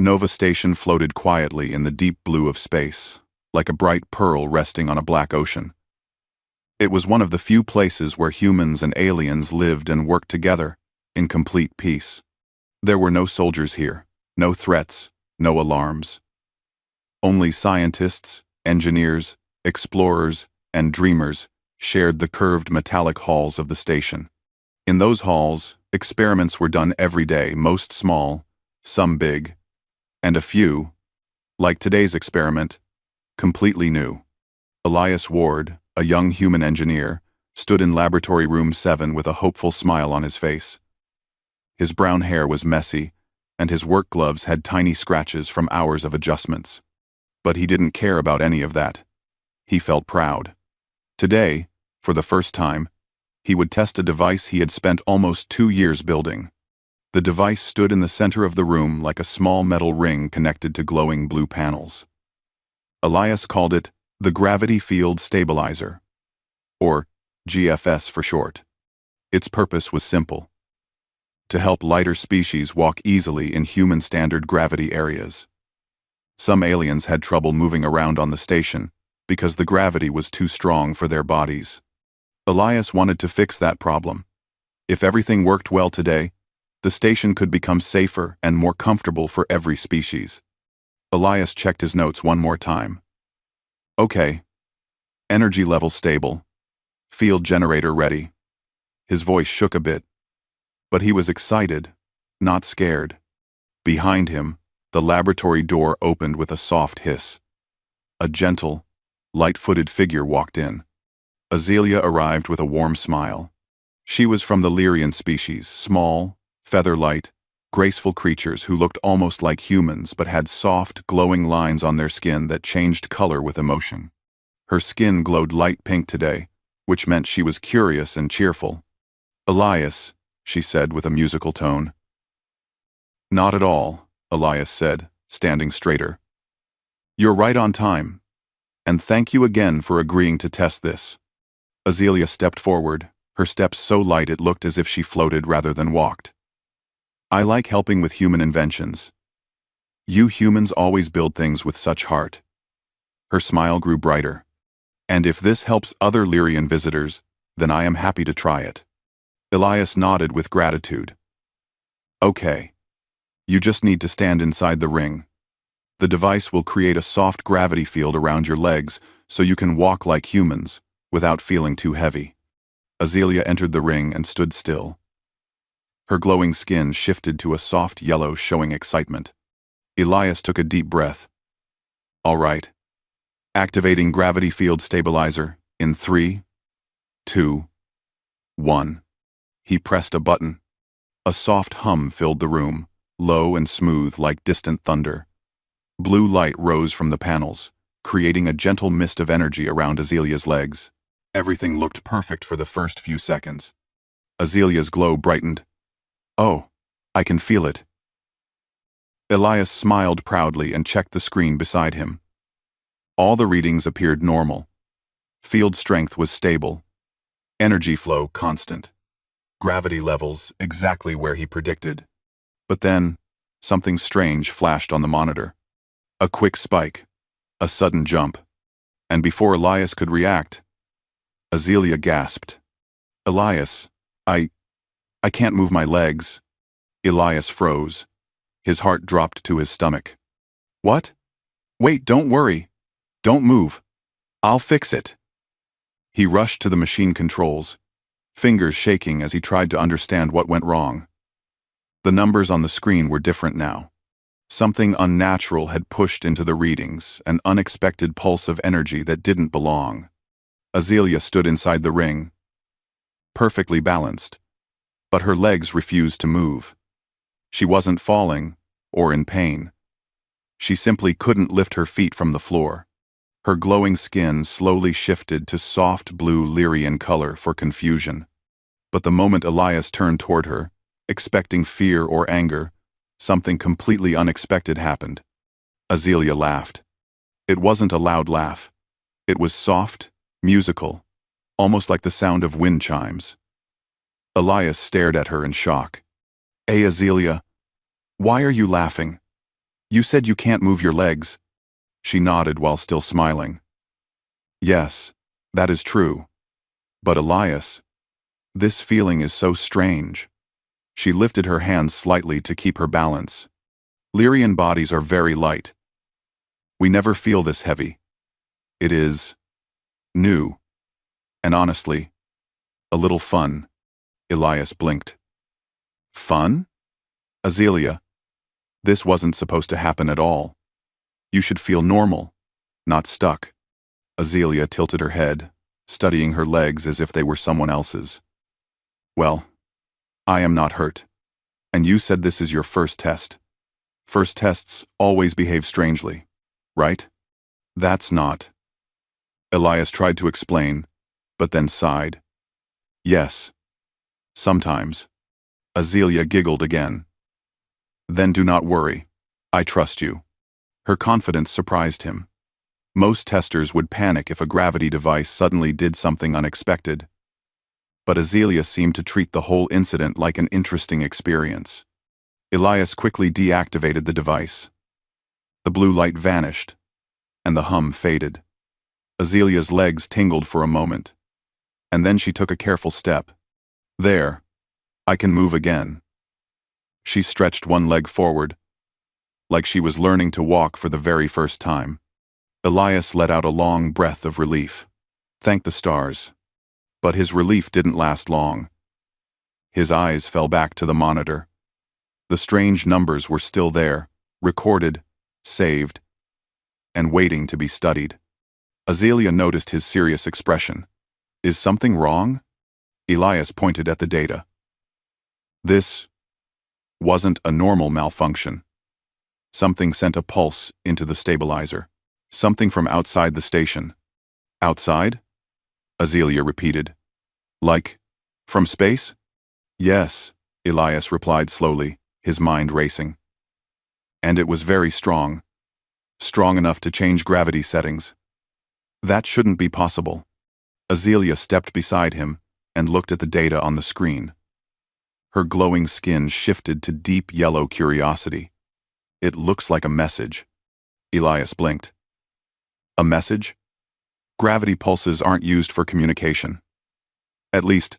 Nova Station floated quietly in the deep blue of space, like a bright pearl resting on a black ocean. It was one of the few places where humans and aliens lived and worked together, in complete peace. There were no soldiers here, no threats, no alarms. Only scientists, engineers, explorers, and dreamers shared the curved metallic halls of the station. In those halls, experiments were done every day, most small, some big, and a few, like today's experiment, completely new. Elias Ward, a young human engineer, stood in Laboratory Room 7 with a hopeful smile on his face. His brown hair was messy, and his work gloves had tiny scratches from hours of adjustments. But he didn't care about any of that. He felt proud. Today, for the first time, he would test a device he had spent almost 2 years building. The device stood in the center of the room like a small metal ring connected to glowing blue panels. Elias called it the Gravity Field Stabilizer, or GFS for short. Its purpose was simple: to help lighter species walk easily in human standard gravity areas. Some aliens had trouble moving around on the station because the gravity was too strong for their bodies. Elias wanted to fix that problem. If everything worked well today, the station could become safer and more comfortable for every species. Elias checked his notes one more time. Okay. Energy level stable. Field generator ready. His voice shook a bit, but he was excited, not scared. Behind him, the laboratory door opened with a soft hiss. A gentle, light-footed figure walked in. Azealia arrived with a warm smile. She was from the Lyrian species, small, feather-light, graceful creatures who looked almost like humans but had soft, glowing lines on their skin that changed color with emotion. Her skin glowed light pink today, which meant she was curious and cheerful. "Elias," she said with a musical tone. "Not at all," Elias said, standing straighter. "You're right on time. And thank you again for agreeing to test this." Azealia stepped forward, her steps so light it looked as if she floated rather than walked. "I like helping with human inventions. You humans always build things with such heart." Her smile grew brighter. "And if this helps other Lyrian visitors, then I am happy to try it." Elias nodded with gratitude. "Okay. You just need to stand inside the ring. The device will create a soft gravity field around your legs so you can walk like humans, without feeling too heavy." Azealia entered the ring and stood still. Her glowing skin shifted to a soft yellow, showing excitement. Elias took a deep breath. "All right. Activating gravity field stabilizer in 3, 2, 1. He pressed a button. A soft hum filled the room, low and smooth like distant thunder. Blue light rose from the panels, creating a gentle mist of energy around Azalia's legs. Everything looked perfect for the first few seconds. Azalia's glow brightened. "Oh, I can feel it." Elias smiled proudly and checked the screen beside him. All the readings appeared normal. Field strength was stable. Energy flow constant. Gravity levels exactly where he predicted. But then, something strange flashed on the monitor. A quick spike. A sudden jump. And before Elias could react, Azealia gasped. "Elias, I can't move my legs." Elias froze. His heart dropped to his stomach. "What? Wait, don't worry. Don't move. I'll fix it." He rushed to the machine controls, fingers shaking as he tried to understand what went wrong. The numbers on the screen were different now. Something unnatural had pushed into the readings, an unexpected pulse of energy that didn't belong. Azealia stood inside the ring, perfectly balanced, but her legs refused to move. She wasn't falling, or in pain. She simply couldn't lift her feet from the floor. Her glowing skin slowly shifted to soft blue Lyrian color for confusion. But the moment Elias turned toward her, expecting fear or anger, something completely unexpected happened. Azealia laughed. It wasn't a loud laugh. It was soft, musical, almost like the sound of wind chimes. Elias stared at her in shock. "Hey, Azealia, why are you laughing? You said you can't move your legs. She nodded while still smiling. Yes, that is true. But Elias, this feeling is so strange. She lifted her hands slightly to keep her balance. Lyrian bodies are very light. We never feel this heavy. It is new. And honestly, a little fun. Elias blinked. Fun? Azealia, this wasn't supposed to happen at all. You should feel normal, not stuck. Azealia tilted her head, studying her legs as if they were someone else's. Well, I am not hurt. And you said this is your first test. First tests always behave strangely, right? That's not. Elias tried to explain, but then sighed. Yes. Sometimes. Azealia giggled again. Then do not worry. I trust you. Her confidence surprised him. Most testers would panic if a gravity device suddenly did something unexpected. But Azealia seemed to treat the whole incident like an interesting experience. Elias quickly deactivated the device. The blue light vanished, and the hum faded. Azalia's legs tingled for a moment, and then she took a careful step. There, I can move again. She stretched one leg forward, like she was learning to walk for the very first time. Elias let out a long breath of relief. Thank the stars. But his relief didn't last long. His eyes fell back to the monitor. The strange numbers were still there, recorded, saved, and waiting to be studied. Azealia noticed his serious expression. Is something wrong? Elias pointed at the data. This wasn't a normal malfunction. Something sent a pulse into the stabilizer. Something from outside the station. Outside? Azealia repeated. Like, from space? Yes, Elias replied slowly, his mind racing. And it was very strong. Strong enough to change gravity settings. That shouldn't be possible. Azealia stepped beside him and looked at the data on the screen. Her glowing skin shifted to deep yellow curiosity. It looks like a message. Elias blinked. A message? Gravity pulses aren't used for communication. At least,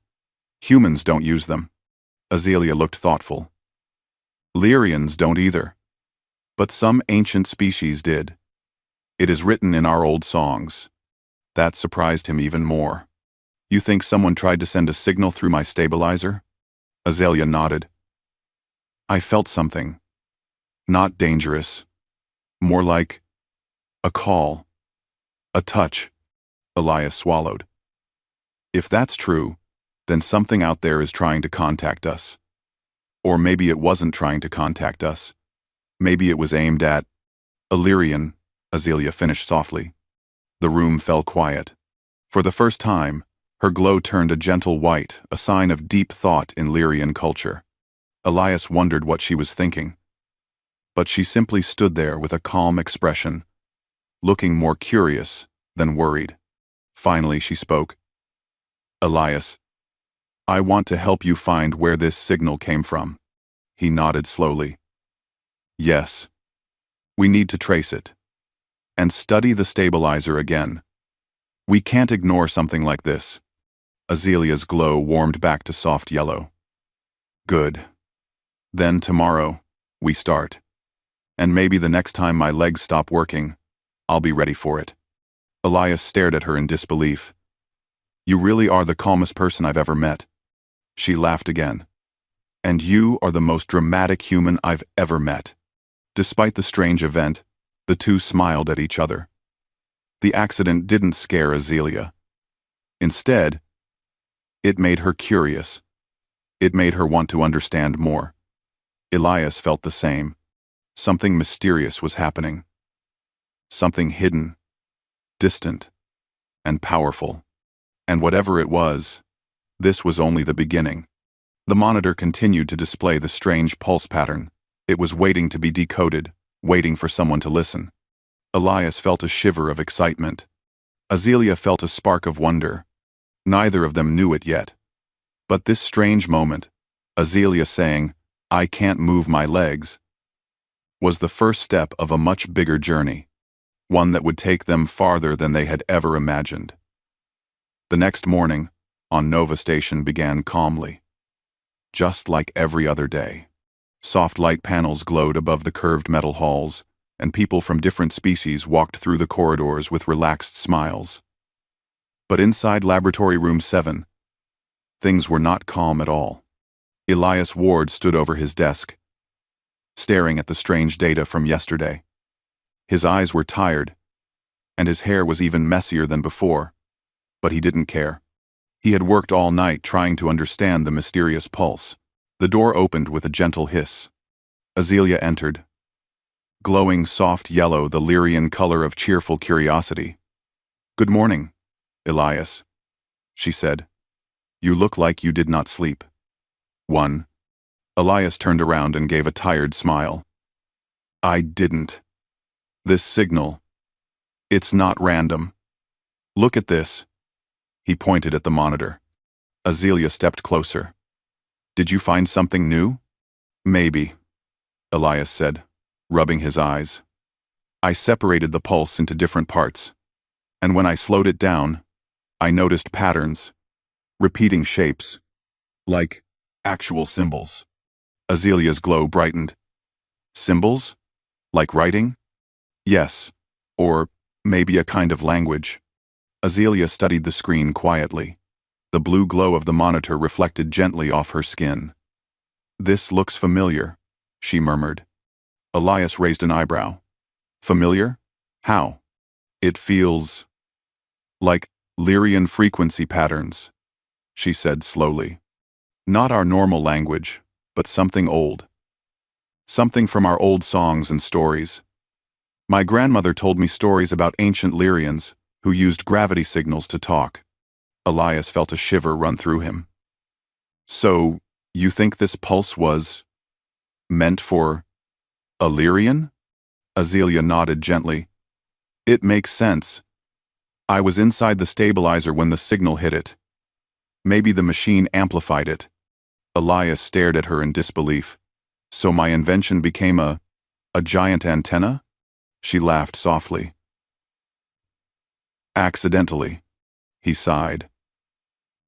humans don't use them. Azealia looked thoughtful. Lyrians don't either. But some ancient species did. It is written in our old songs. That surprised him even more. You think someone tried to send a signal through my stabilizer? Azealia nodded. I felt something. Not dangerous. More like a call. A touch. Elias swallowed. If that's true, then something out there is trying to contact us. Or maybe it wasn't trying to contact us. Maybe it was aimed at Illyrian, Azealia finished softly. The room fell quiet. For the first time, her glow turned a gentle white, a sign of deep thought in Lyrian culture. Elias wondered what she was thinking. But she simply stood there with a calm expression, looking more curious than worried. Finally, she spoke. Elias, I want to help you find where this signal came from. He nodded slowly. Yes. We need to trace it. And study the stabilizer again. We can't ignore something like this. Azalia's glow warmed back to soft yellow. Good. Then tomorrow, we start. And maybe the next time my legs stop working, I'll be ready for it. Elias stared at her in disbelief. You really are the calmest person I've ever met. She laughed again. And you are the most dramatic human I've ever met. Despite the strange event, the two smiled at each other. The accident didn't scare Azealia. Instead, it made her curious. It made her want to understand more. Elias felt the same. Something mysterious was happening. Something hidden, distant, and powerful. And whatever it was, this was only the beginning. The monitor continued to display the strange pulse pattern. It was waiting to be decoded, waiting for someone to listen. Elias felt a shiver of excitement. Azealia felt a spark of wonder. Neither of them knew it yet. But this strange moment, Azealia saying, I can't move my legs, was the first step of a much bigger journey, one that would take them farther than they had ever imagined. The next morning, on Nova Station began calmly, just like every other day. Soft light panels glowed above the curved metal halls, and people from different species walked through the corridors with relaxed smiles. But inside Laboratory Room 7, things were not calm at all. Elias Ward stood over his desk, staring at the strange data from yesterday. His eyes were tired, and his hair was even messier than before, but he didn't care. He had worked all night trying to understand the mysterious pulse. The door opened with a gentle hiss. Azealia entered, glowing soft yellow, the Lyrian color of cheerful curiosity. "Good morning, Elias," she said. "You look like you did not sleep." "One." Elias turned around and gave a tired smile. "I didn't. This signal, it's not random. Look at this." He pointed at the monitor. Azealia stepped closer. "Did you find something new?" "Maybe," Elias said, rubbing his eyes. "I separated the pulse into different parts, and when I slowed it down, I noticed patterns, repeating shapes, like actual symbols." Azelia's glow brightened. "Symbols? Like writing?" "Yes, or maybe a kind of language." Azealia studied the screen quietly. The blue glow of the monitor reflected gently off her skin. "This looks familiar," she murmured. Elias raised an eyebrow. "Familiar? How?" "It feels like Lyrian frequency patterns," she said slowly. "Not our normal language, but something old. Something from our old songs and stories. My grandmother told me stories about ancient Lyrians who used gravity signals to talk." Elias felt a shiver run through him. "So, you think this pulse was meant for a Lyrian?" Azealia nodded gently. "It makes sense. I was inside the stabilizer when the signal hit it. Maybe the machine amplified it." Elias stared at her in disbelief. "So my invention became a giant antenna?" She laughed softly. "Accidentally," he sighed.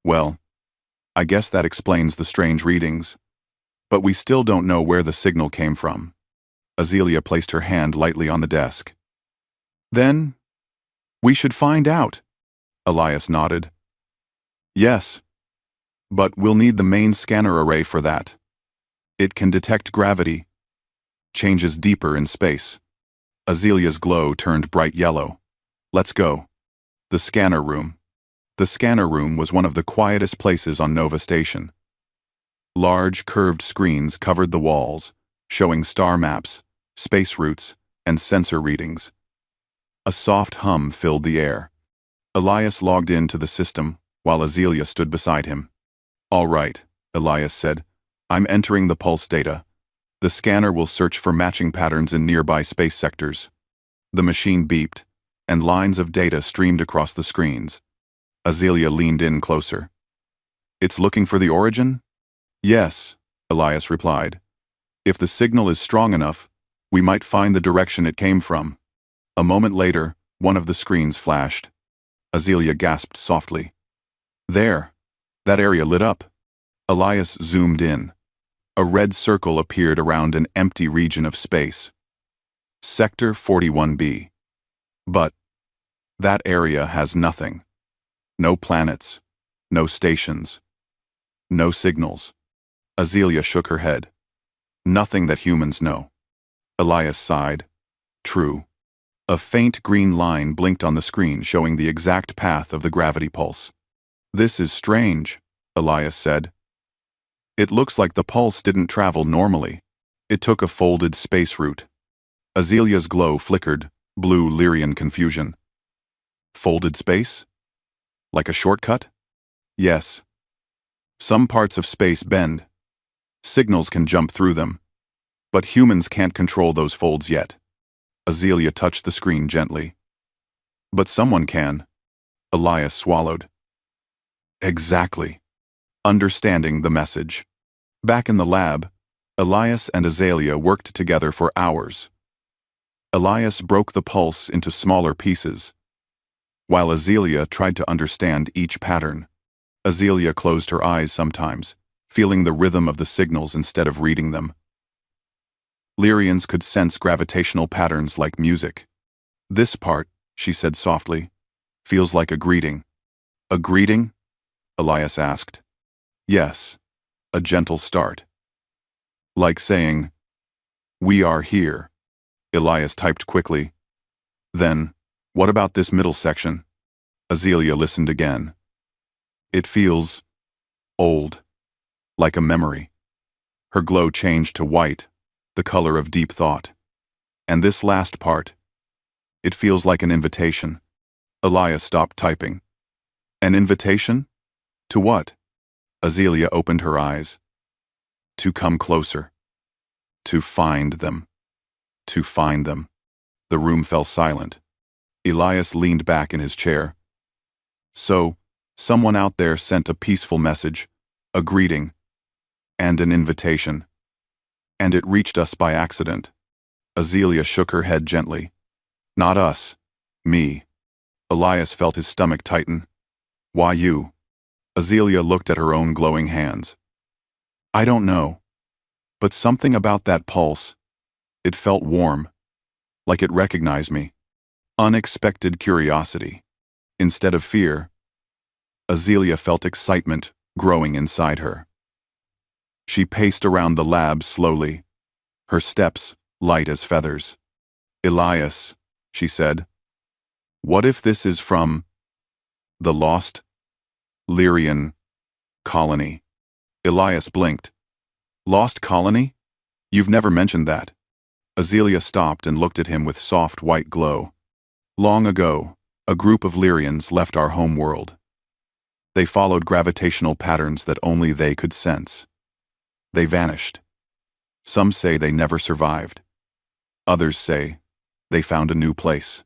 "Well, I guess that explains the strange readings. But we still don't know where the signal came from." Azealia placed her hand lightly on the desk. "Then, we should find out," Elias nodded. "Yes, but we'll need the main scanner array for that. It can detect gravity, changes deeper in space." Azelia's glow turned bright yellow. "Let's go." The scanner room. The scanner room was one of the quietest places on Nova Station. Large, curved screens covered the walls, showing star maps, space routes, and sensor readings. A soft hum filled the air. Elias logged into the system, while Azealia stood beside him. "All right," Elias said. "I'm entering the pulse data. The scanner will search for matching patterns in nearby space sectors." The machine beeped, and lines of data streamed across the screens. Azealia leaned in closer. "It's looking for the origin?" "Yes," Elias replied. "If the signal is strong enough, we might find the direction it came from." A moment later, one of the screens flashed. Azealia gasped softly. "There! That area lit up." Elias zoomed in. A red circle appeared around an empty region of space. Sector 41B. But that area has nothing. No planets, no stations, no signals. Azealia shook her head. "Nothing that humans know." Elias sighed. "True." A faint green line blinked on the screen showing the exact path of the gravity pulse. "This is strange," Elias said. "It looks like the pulse didn't travel normally. It took a folded space route." Azelia's glow flickered, blue Lyrian confusion. "Folded space? Like a shortcut?" "Yes. Some parts of space bend. Signals can jump through them. But humans can't control those folds yet." Azealia touched the screen gently. "But someone can." Elias swallowed. "Exactly." Understanding the message. Back in the lab, Elias and Azalea worked together for hours. Elias broke the pulse into smaller pieces, while Azalea tried to understand each pattern. Azalea closed her eyes sometimes, feeling the rhythm of the signals instead of reading them. Lyrians could sense gravitational patterns like music. "This part," she said softly, "feels like a greeting." "A greeting?" Elias asked. "Yes, a gentle start. Like saying, 'We are here,'" Elias typed quickly. "Then, what about this middle section?" Azalea listened again. "It feels old, like a memory." Her glow changed to white, the color of deep thought. "And this last part, it feels like an invitation." Elias stopped typing. "An invitation? To what?" Azalea opened her eyes. "To come closer. To find them. To find them." The room fell silent. Elias leaned back in his chair. "So, someone out there sent a peaceful message, a greeting, and an invitation. And it reached us by accident." Azalea shook her head gently. "Not us. Me." Elias felt his stomach tighten. "Why you?" Azalea looked at her own glowing hands. "I don't know. But something about that pulse. It felt warm. Like it recognized me. Unexpected curiosity. Instead of fear." Azalea felt excitement growing inside her. She paced around the lab slowly, her steps light as feathers. "Elias," she said, "what if this is from the lost Lyrian colony?" Elias blinked. "Lost colony? You've never mentioned that." Azalea stopped and looked at him with soft white glow. "Long ago, a group of Lyrians left our home world. They followed gravitational patterns that only they could sense. They vanished. Some say they never survived. Others say they found a new place."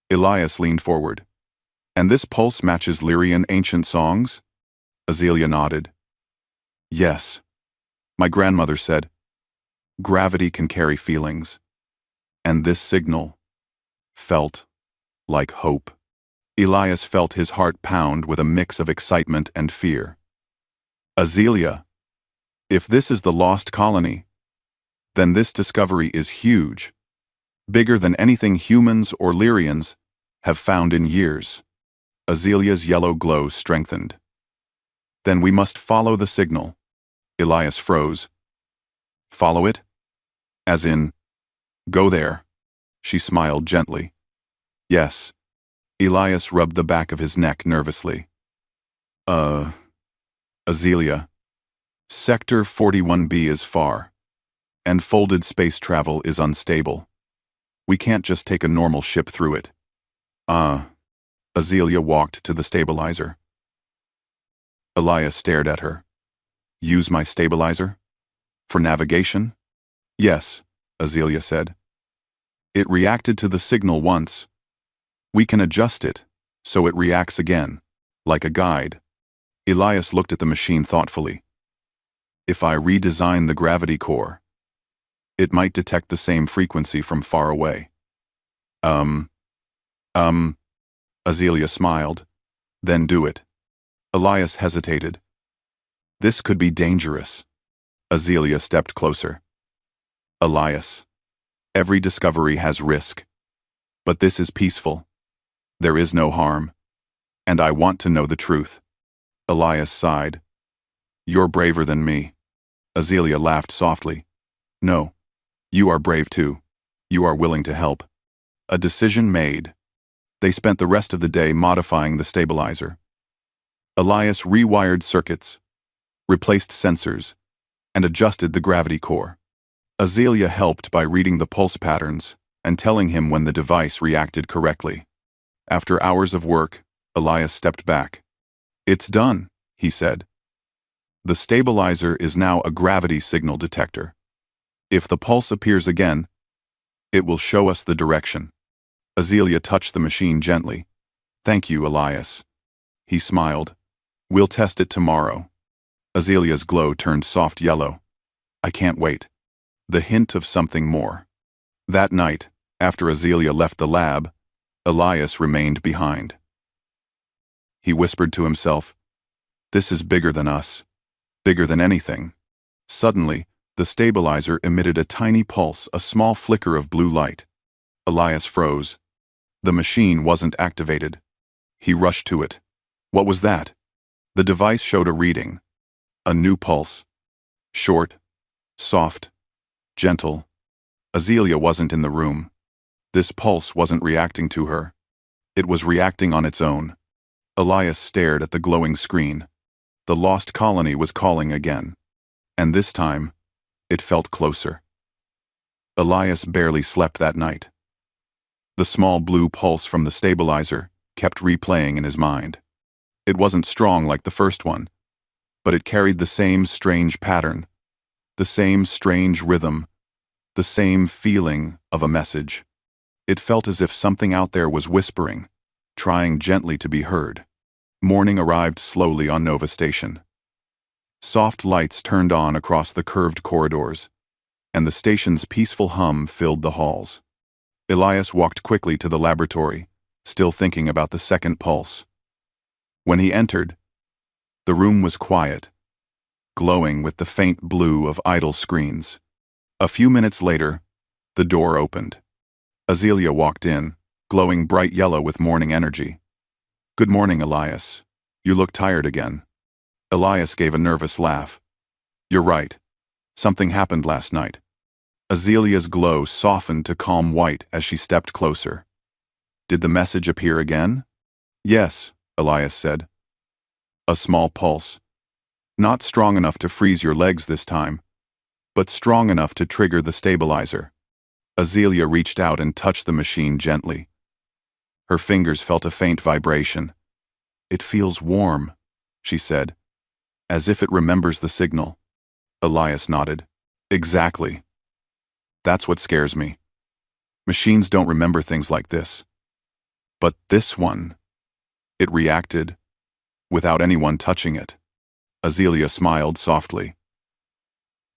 Elias leaned forward. "And this pulse matches Lyrian ancient songs?" Azalea nodded. "Yes. My grandmother said, 'Gravity can carry feelings.' And this signal felt like hope." Elias felt his heart pound with a mix of excitement and fear. "Azalea, if this is the lost colony, then this discovery is huge, bigger than anything humans or Lyrians have found in years." Azalea's yellow glow strengthened. "Then we must follow the signal." Elias froze. "Follow it? As in, go there?" She smiled gently. "Yes." Elias rubbed the back of his neck nervously. Azalea, Sector 41B is far, and folded space travel is unstable. We can't just take a normal ship through it." Azalea walked to the stabilizer. Elias stared at her. "Use my stabilizer? For navigation?" "Yes," Azalea said. "It reacted to the signal once. We can adjust it, so it reacts again, like a guide." Elias looked at the machine thoughtfully. "If I redesign the gravity core, it might detect the same frequency from far away." Azalea smiled. "Then do it." Elias hesitated. "This could be dangerous." Azalea stepped closer. "Elias, every discovery has risk. But this is peaceful. There is no harm. And I want to know the truth." Elias sighed. "You're braver than me." Azalea laughed softly. "No, you are brave too. You are willing to help." A decision made. They spent the rest of the day modifying the stabilizer. Elias rewired circuits, replaced sensors, and adjusted the gravity core. Azalea helped by reading the pulse patterns and telling him when the device reacted correctly. After hours of work, Elias stepped back. "It's done," he said. "The stabilizer is now a gravity signal detector. If the pulse appears again, it will show us the direction." Azalea touched the machine gently. "Thank you, Elias." He smiled. "We'll test it tomorrow." Azalea's glow turned soft yellow. I can't wait. The hint of something more. That night, after Azealia left the lab, Elias remained behind. He whispered to himself, "This is bigger than us. Bigger than anything." Suddenly, the stabilizer emitted a tiny pulse, a small flicker of blue light. Elias froze. The machine wasn't activated. He rushed to it. What was that? The device showed a reading. A new pulse. Short, soft, gentle. Azealia wasn't in the room. This pulse wasn't reacting to her. It was reacting on its own. Elias stared at the glowing screen. The lost colony was calling again. And this time, it felt closer. Elias barely slept that night. The small blue pulse from the stabilizer kept replaying in his mind. It wasn't strong like the first one, but it carried the same strange pattern, the same strange rhythm, the same feeling of a message. It felt as if something out there was whispering, trying gently to be heard. Morning arrived slowly on Nova Station. Soft lights turned on across the curved corridors, and the station's peaceful hum filled the halls. Elias walked quickly to the laboratory, still thinking about the second pulse. When he entered, the room was quiet, glowing with the faint blue of idle screens. A few minutes later, the door opened. Azealia walked in, glowing bright yellow with morning energy. "Good morning, Elias. You look tired again." Elias gave a nervous laugh. "You're right. Something happened last night." Azelia's glow softened to calm white as she stepped closer. "Did the message appear again?" "Yes," Elias said. "A small pulse. Not strong enough to freeze your legs this time, but strong enough to trigger the stabilizer." Azealia reached out and touched the machine gently. Her fingers felt a faint vibration. "It feels warm," she said, "as if it remembers the signal." Elias nodded. "Exactly. That's what scares me. Machines don't remember things like this. But this one, it reacted without anyone touching it." Azealia smiled softly.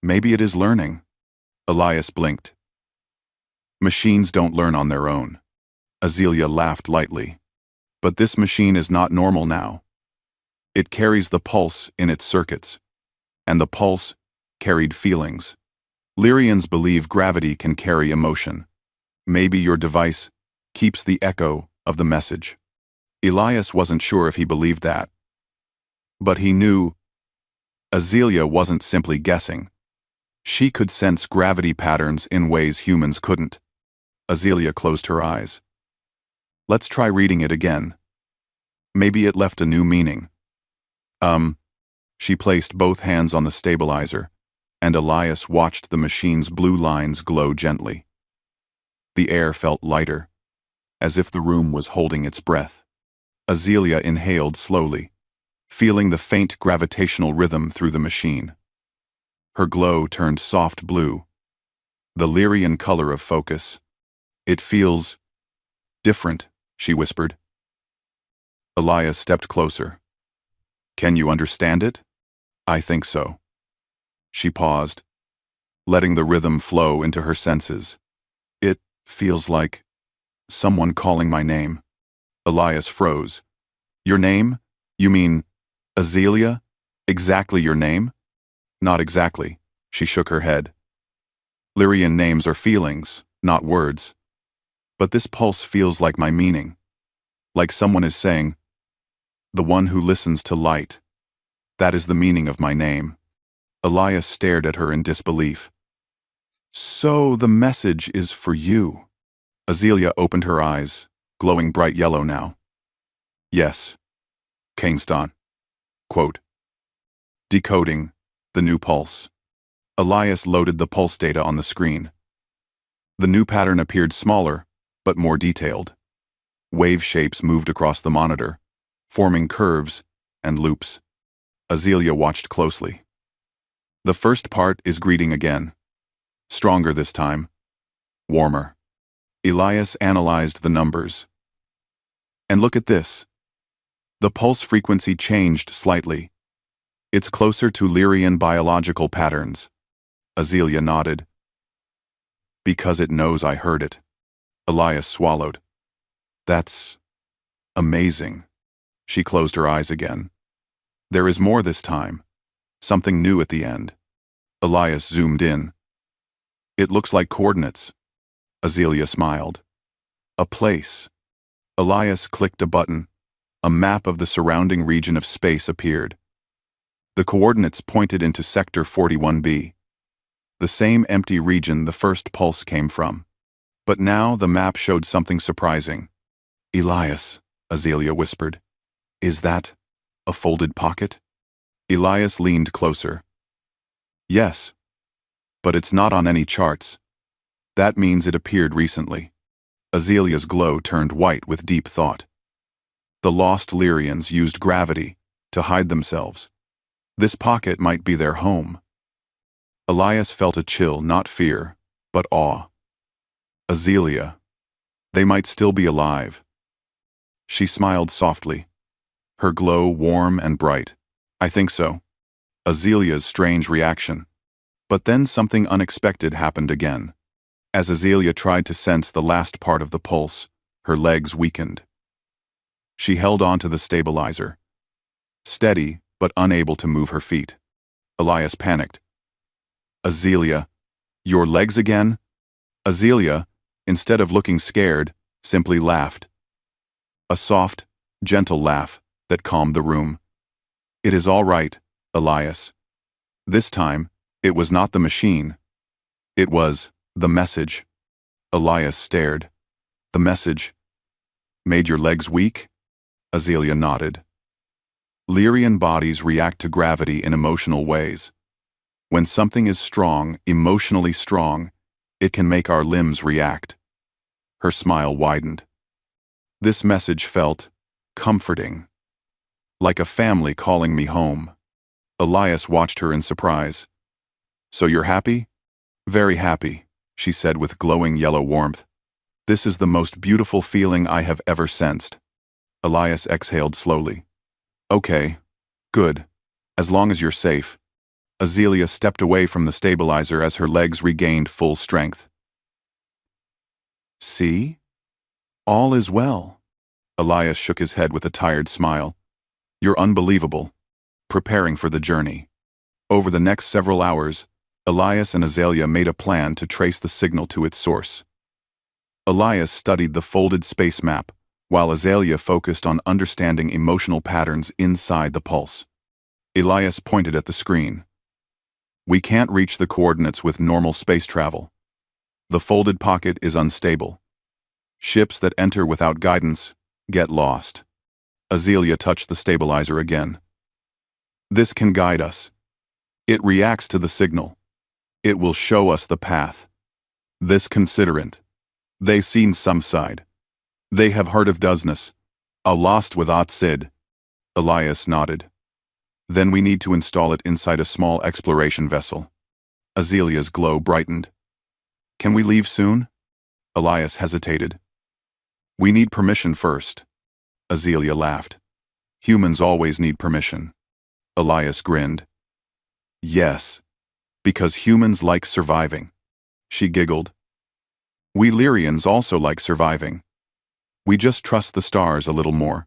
"Maybe it is learning." Elias blinked. "Machines don't learn on their own." Azealia laughed lightly. "But this machine is not normal now. It carries the pulse in its circuits, and the pulse carried feelings. Lyrians believe gravity can carry emotion. Maybe your device keeps the echo of the message." Elias wasn't sure if he believed that. But he knew Azealia wasn't simply guessing. She could sense gravity patterns in ways humans couldn't. Azealia closed her eyes. "Let's try reading it again. Maybe it left a new meaning." She placed both hands on the stabilizer, and Elias watched the machine's blue lines glow gently. The air felt lighter, as if the room was holding its breath. Azealia inhaled slowly, feeling the faint gravitational rhythm through the machine. Her glow turned soft blue, the Lyrian color of focus. "It feels different," she whispered. Elias stepped closer. "Can you understand it?" "I think so." She paused, letting the rhythm flow into her senses. "It feels like someone calling my name." Elias froze. "Your name? You mean Azealia? Exactly your name?" "Not exactly," she shook her head. "Lyrian names are feelings, not words. But this pulse feels like my meaning. Like someone is saying, 'The one who listens to light.' That is the meaning of my name." Elias stared at her in disbelief. "So the message is for you." Azealia opened her eyes, glowing bright yellow now. "Yes." Kainston. Quote. Decoding the new pulse. Elias loaded the pulse data on the screen. The new pattern appeared smaller, but more detailed. Wave shapes moved across the monitor, forming curves and loops. Azealia watched closely. The first part is greeting again. Stronger this time. Warmer. Elias analyzed the numbers. And look at this. The pulse frequency changed slightly. It's closer to Lyrian biological patterns. Azealia nodded. Because it knows I heard it. Elias swallowed. That's amazing. She closed her eyes again. There is more this time. Something new at the end. Elias zoomed in. It looks like coordinates. Azealia smiled. A place. Elias clicked a button. A map of the surrounding region of space appeared. The coordinates pointed into Sector 41B. The same empty region the first pulse came from. But now the map showed something surprising. Elias, Azealia whispered. Is that a folded pocket? Elias leaned closer. Yes, but it's not on any charts. That means it appeared recently. Azalia's glow turned white with deep thought. The lost Lyrians used gravity to hide themselves. This pocket might be their home. Elias felt a chill, not fear, but awe. Azealia. They might still be alive. She smiled softly, her glow warm and bright. I think so. Azalia's strange reaction. But then something unexpected happened again. As Azealia tried to sense the last part of the pulse, her legs weakened. She held on to the stabilizer. Steady, but unable to move her feet. Elias panicked. Azealia, your legs again? Azealia, instead of looking scared, simply laughed. A soft, gentle laugh that calmed the room. It is all right, Elias. This time, it was not the machine. It was the message. Elias stared. The message. Made your legs weak? Azealia nodded. Lyrian bodies react to gravity in emotional ways. When something is strong, emotionally strong, it can make our limbs react. Her smile widened. This message felt comforting. Like a family calling me home. Elias watched her in surprise. So you're happy? Very happy, she said with glowing yellow warmth. This is the most beautiful feeling I have ever sensed. Elias exhaled slowly. Okay, good. As long as you're safe. Azealia stepped away from the stabilizer as her legs regained full strength. See? All is well. Elias shook his head with a tired smile. You're unbelievable. Preparing for the journey. Over the next several hours, Elias and Azealia made a plan to trace the signal to its source. Elias studied the folded space map, while Azealia focused on understanding emotional patterns inside the pulse. Elias pointed at the screen. We can't reach the coordinates with normal space travel. The folded pocket is unstable. Ships that enter without guidance get lost. Azealia touched the stabilizer again. This can guide us. It reacts to the signal. It will show us the path. This considerant. They seen some side. They have heard of Dusness. A lost without Sid. Elias nodded. Then we need to install it inside a small exploration vessel. Azalia's glow brightened. Can we leave soon? Elias hesitated. We need permission first. Azealia laughed. Humans always need permission. Elias grinned. Yes, because humans like surviving. She giggled. We Lyrians also like surviving. We just trust the stars a little more.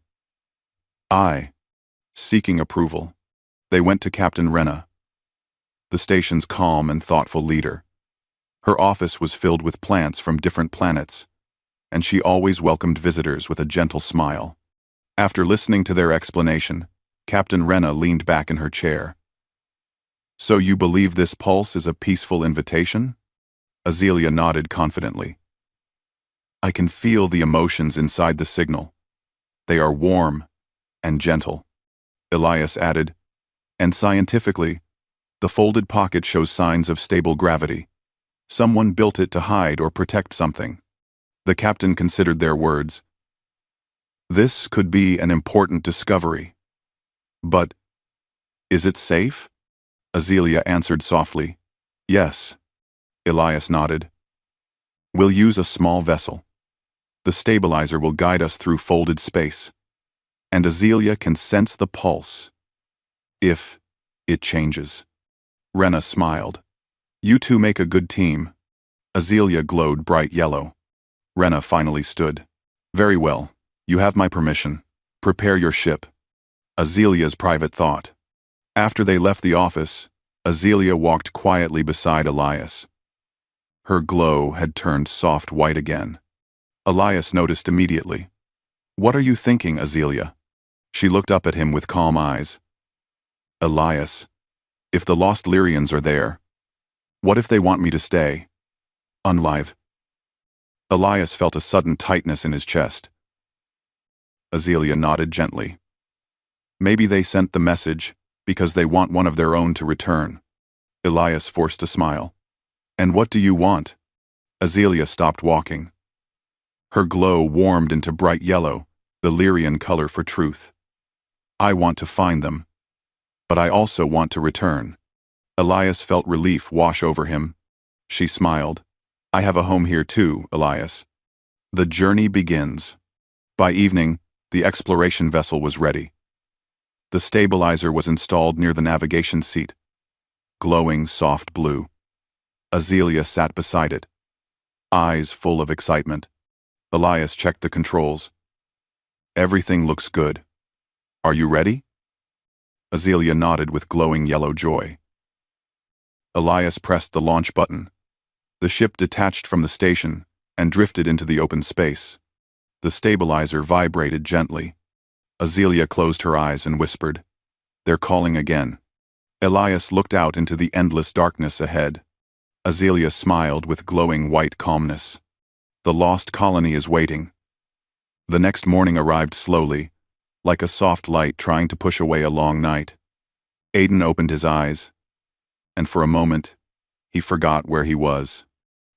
Seeking approval. They went to Captain Renna, the station's calm and thoughtful leader. Her office was filled with plants from different planets, and she always welcomed visitors with a gentle smile. After listening to their explanation, Captain Renna leaned back in her chair. So you believe this pulse is a peaceful invitation? Azealia nodded confidently. I can feel the emotions inside the signal. They are warm and gentle. Elias added, and scientifically, the folded pocket shows signs of stable gravity. Someone built it to hide or protect something. The captain considered their words. This could be an important discovery. But, is it safe? Azealia answered softly. Yes. Elias nodded. We'll use a small vessel. The stabilizer will guide us through folded space. And Azealia can sense the pulse. If it changes. Renna smiled. You two make a good team. Azealia glowed bright yellow. Rena finally stood. Very well. You have my permission. Prepare your ship. Azelia's private thought. After they left the office, Azealia walked quietly beside Elias. Her glow had turned soft white again. Elias noticed immediately. What are you thinking, Azealia? She looked up at him with calm eyes. Elias, if the lost Lyrians are there, what if they want me to stay? Unlive. Elias felt a sudden tightness in his chest. Azealia nodded gently. Maybe they sent the message because they want one of their own to return. Elias forced a smile. And what do you want? Azealia stopped walking. Her glow warmed into bright yellow, the Lyrian color for truth. I want to find them. But I also want to return. Elias felt relief wash over him. She smiled. I have a home here too, Elias. The journey begins. By evening, the exploration vessel was ready. The stabilizer was installed near the navigation seat, glowing soft blue. Azealia sat beside it, eyes full of excitement. Elias checked the controls. Everything looks good. Are you ready? Azealia nodded with glowing yellow joy. Elias pressed the launch button. The ship detached from the station and drifted into the open space. The stabilizer vibrated gently. Azealia closed her eyes and whispered, They're calling again. Elias looked out into the endless darkness ahead. Azealia smiled with glowing white calmness. The lost colony is waiting. The next morning arrived slowly, like a soft light trying to push away a long night. Aiden opened his eyes, and for a moment, he forgot where he was.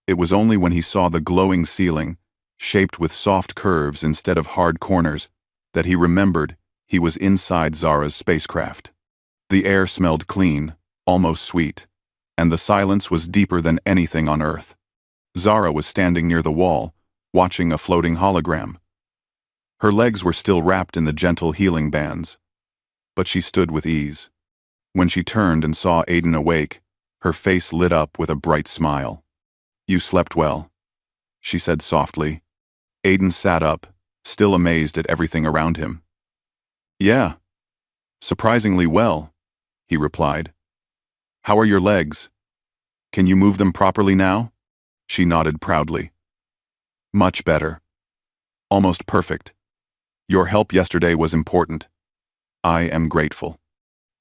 It was only when he saw the glowing ceiling, shaped with soft curves instead of hard corners, that he remembered he was inside Zara's spacecraft. The air smelled clean, almost sweet, and the silence was deeper than anything on Earth. Zara was standing near the wall, watching a floating hologram. Her legs were still wrapped in the gentle healing bands, but she stood with ease. When she turned and saw Aiden awake, her face lit up with a bright smile. You slept well, she said softly. Aiden sat up, still amazed at everything around him. Yeah, surprisingly well, he replied. How are your legs? Can you move them properly now? She nodded proudly. Much better. Almost perfect. Your help yesterday was important. I am grateful.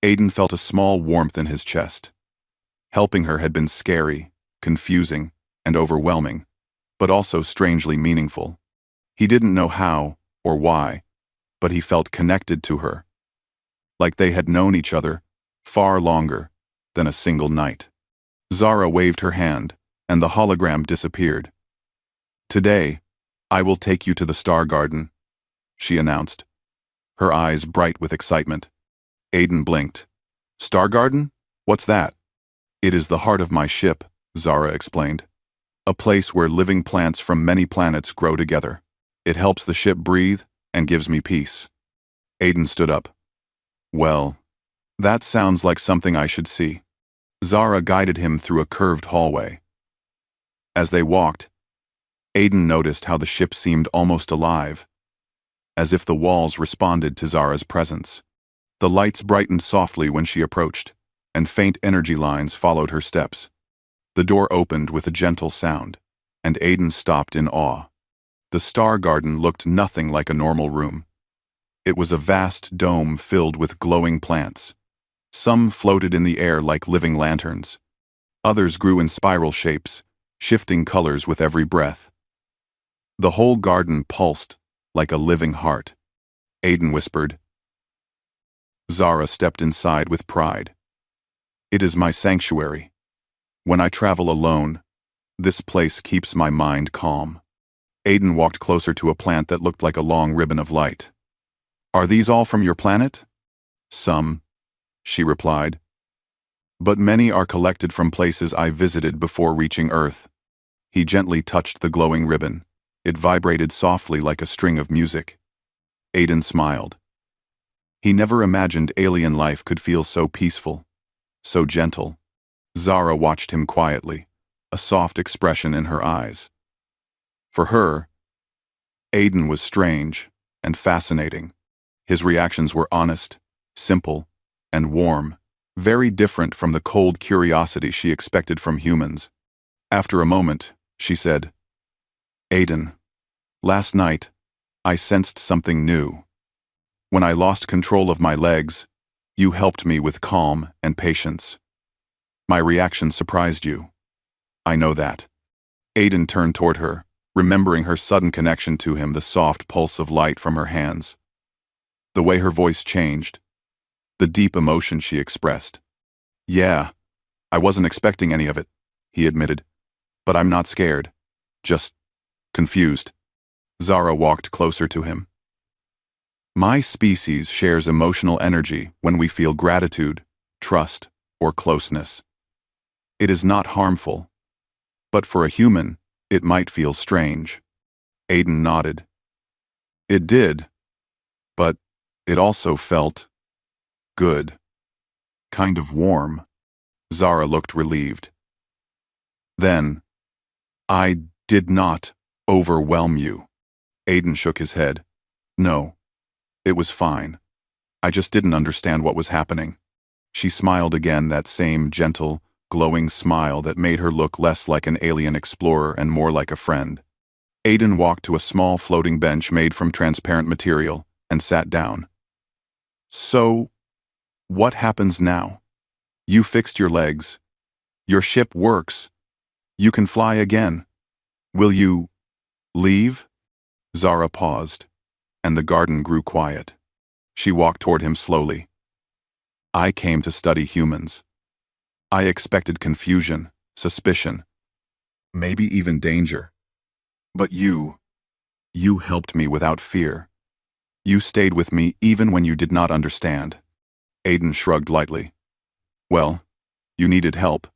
Aiden felt a small warmth in his chest. Helping her had been scary, confusing, and overwhelming, but also strangely meaningful. He didn't know how or why, but he felt connected to her, like they had known each other far longer than a single night. Zara waved her hand, and the hologram disappeared. Today, I will take you to the Star Garden, she announced, her eyes bright with excitement. Aiden blinked. Star Garden? What's that? It is the heart of my ship, Zara explained. A place where living plants from many planets grow together. It helps the ship breathe and gives me peace. Aiden stood up. Well, that sounds like something I should see. Zara guided him through a curved hallway. As they walked, Aiden noticed how the ship seemed almost alive, as if the walls responded to Zara's presence. The lights brightened softly when she approached, and faint energy lines followed her steps. The door opened with a gentle sound, and Aiden stopped in awe. The Star Garden looked nothing like a normal room. It was a vast dome filled with glowing plants. Some floated in the air like living lanterns. Others grew in spiral shapes, shifting colors with every breath. The whole garden pulsed like a living heart. Aiden whispered. Zara stepped inside with pride. It is my sanctuary. When I travel alone, this place keeps my mind calm. Aiden walked closer to a plant that looked like a long ribbon of light. Are these all from your planet? Some, she replied. But many are collected from places I visited before reaching Earth. He gently touched the glowing ribbon. It vibrated softly like a string of music. Aiden smiled. He never imagined alien life could feel so peaceful, so gentle. Zara watched him quietly, a soft expression in her eyes. For her, Aiden was strange and fascinating. His reactions were honest, simple, and warm, very different from the cold curiosity she expected from humans. After a moment, she said, "Aiden, last night, I sensed something new. When I lost control of my legs, you helped me with calm and patience. My reaction surprised you. I know that." Aiden turned toward her, remembering her sudden connection to him, the soft pulse of light from her hands. The way her voice changed, the deep emotion she expressed. "Yeah, I wasn't expecting any of it," he admitted. "But I'm not scared. Just confused." Zara walked closer to him. "My species shares emotional energy when we feel gratitude, trust, or closeness. It is not harmful, but for a human, it might feel strange." Aiden nodded. "It did, but it also felt good. Kind of warm." Zara looked relieved. "Then, I did not overwhelm you." Aiden shook his head. "No, it was fine. I just didn't understand what was happening." She smiled again, that same gentle, glowing smile that made her look less like an alien explorer and more like a friend. Aiden walked to a small floating bench made from transparent material and sat down. "So, what happens now? You fixed your legs. Your ship works. You can fly again. Will you leave?" Zara paused, and the garden grew quiet. She walked toward him slowly. "I came to study humans. I expected confusion, suspicion, maybe even danger. But you helped me without fear. You stayed with me even when you did not understand." Aiden shrugged lightly. "Well, you needed help.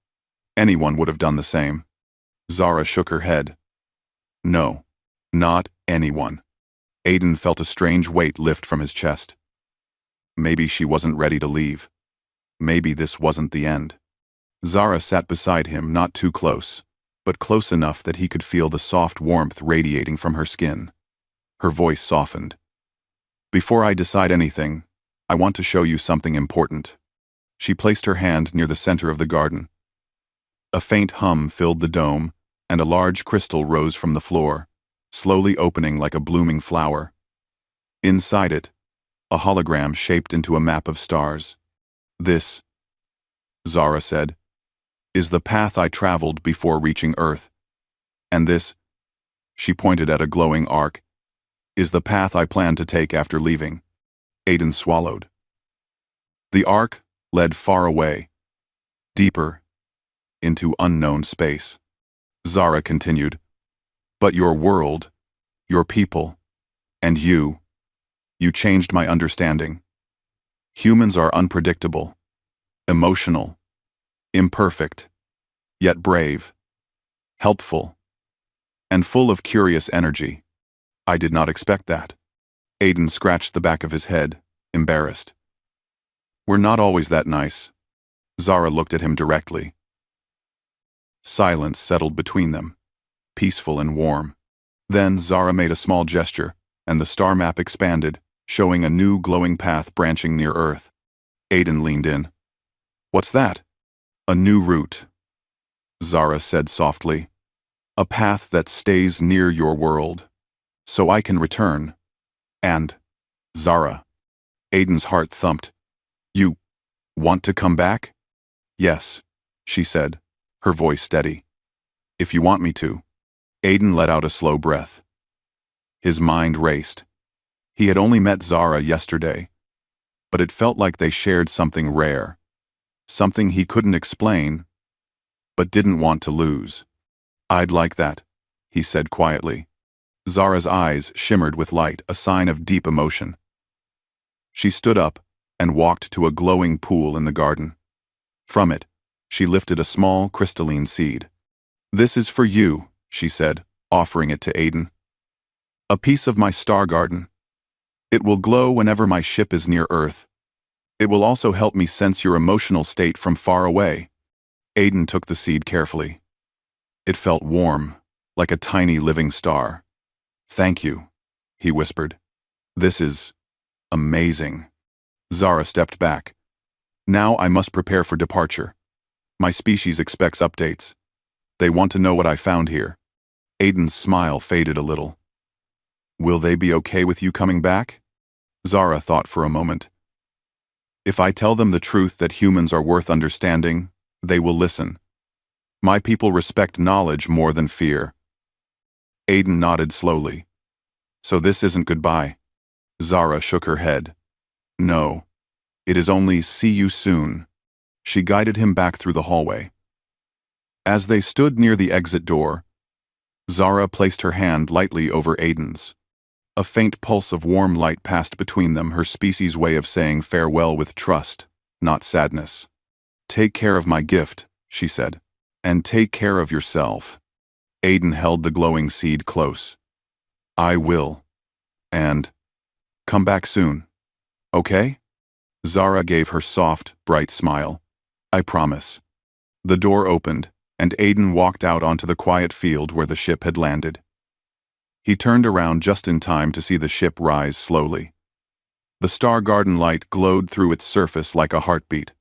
Anyone would have done the same." Zara shook her head. "No, not anyone." Aiden felt a strange weight lift from his chest. Maybe she wasn't ready to leave. Maybe this wasn't the end. Zara sat beside him, not too close, but close enough that he could feel the soft warmth radiating from her skin. Her voice softened. "Before I decide anything, I want to show you something important." She placed her hand near the center of the garden. A faint hum filled the dome, and a large crystal rose from the floor, slowly opening like a blooming flower. Inside it, a hologram shaped into a map of stars. "This," Zara said, "is the path I traveled before reaching Earth. And this," she pointed at a glowing arc, "is the path I plan to take after leaving." Aiden swallowed. The arc led far away, deeper, into unknown space. Zara continued, "But your world, your people, and you changed my understanding. Humans are unpredictable, emotional, imperfect, yet brave, helpful, and full of curious energy. I did not expect that." Aiden scratched the back of his head, embarrassed. "We're not always that nice." Zara looked at him directly. Silence settled between them, peaceful and warm. Then Zara made a small gesture, and the star map expanded, showing a new glowing path branching near Earth. Aiden leaned in. "What's that?" "A new route," Zara said softly. "A path that stays near your world, so I can return. And, Zara," Aiden's heart thumped, "you want to come back?" "Yes," she said, her voice steady. "If you want me to." Aiden let out a slow breath. His mind raced. He had only met Zara yesterday, but it felt like they shared something rare, something he couldn't explain, but didn't want to lose. "I'd like that," he said quietly. Zara's eyes shimmered with light, a sign of deep emotion. She stood up and walked to a glowing pool in the garden. From it, she lifted a small crystalline seed. "This is for you," she said, offering it to Aiden. "A piece of my star garden. It will glow whenever my ship is near Earth. It will also help me sense your emotional state from far away." Aiden took the seed carefully. It felt warm, like a tiny living star. "Thank you," he whispered. "This is amazing." Zara stepped back. "Now I must prepare for departure. My species expects updates. They want to know what I found here." Aiden's smile faded a little. "Will they be okay with you coming back?" Zara thought for a moment. "If I tell them the truth that humans are worth understanding, they will listen. My people respect knowledge more than fear." Aiden nodded slowly. "So this isn't goodbye?" Zara shook her head. "No. It is only see you soon." She guided him back through the hallway. As they stood near the exit door, Zara placed her hand lightly over Aiden's. A faint pulse of warm light passed between them, her species' way of saying farewell with trust, not sadness. "Take care of my gift," she said, "and take care of yourself." Aiden held the glowing seed close. "I will. And come back soon. Okay?" Zara gave her soft, bright smile. "I promise." The door opened, and Aiden walked out onto the quiet field where the ship had landed. He turned around just in time to see the ship rise slowly. The Star Garden light glowed through its surface like a heartbeat.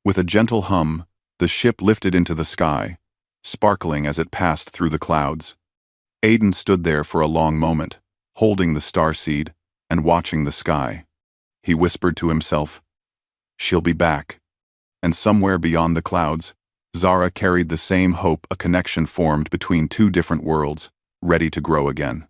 With a gentle hum, the ship lifted into the sky, sparkling as it passed through the clouds. Aiden stood there for a long moment, holding the starseed and watching the sky. He whispered to himself, "She'll be back." And somewhere beyond the clouds, Zara carried the same hope, a connection formed between two different worlds, ready to grow again.